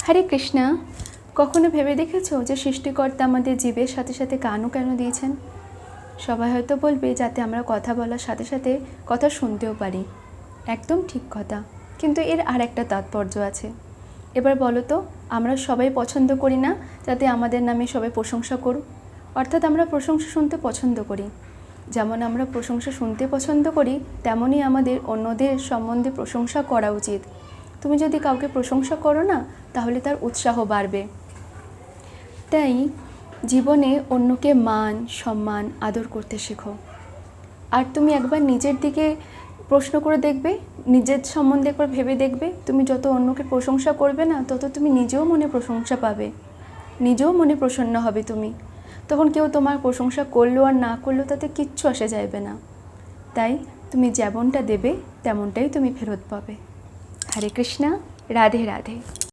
হরে কৃষ্ণা। কখনো ভেবে দেখেছো যে সৃষ্টিকর্তা আমাদের জীবের সাথে সাথে কানও কেন দিয়েছেন? সবাই হয়তো বলবে যাতে আমরা কথা বলার সাথে সাথে কথা শুনতেও পারি। একদম ঠিক কথা, কিন্তু এর আর একটা তাৎপর্য আছে। এবার বলো তো, আমরা সবাই পছন্দ করি না যাতে আমাদের নামে সবাই প্রশংসা করুক? অর্থাৎ আমরা প্রশংসা শুনতে পছন্দ করি। যেমন আমরা প্রশংসা শুনতে পছন্দ করি, তেমনই আমাদের অন্যদের সম্বন্ধে প্রশংসা করা উচিত। তুমি যদি কাউকে প্রশংসা করো না, তাহলে তার উৎসাহ বাড়বে। তাই জীবনে অন্যকে মান, সম্মান, আদর করতে শেখো। আর তুমি একবার নিজের দিকে প্রশ্ন করে দেখবে, নিজের সম্বন্ধে একবার ভেবে দেখবে। তুমি যত অন্যকে প্রশংসা করবে না, তত তুমি নিজেও মনে প্রশংসা পাবে, নিজেও মনে প্রসন্ন হবে তুমি। তখন কেউ তোমার প্রশংসা করলো আর না করলো তাতে কিচ্ছু আসে যাবে না। তাই তুমি যেমনটা দেবে তেমনটাই তুমি ফেরত পাবে। হরে কৃষ্ণা, রাধে রাধে।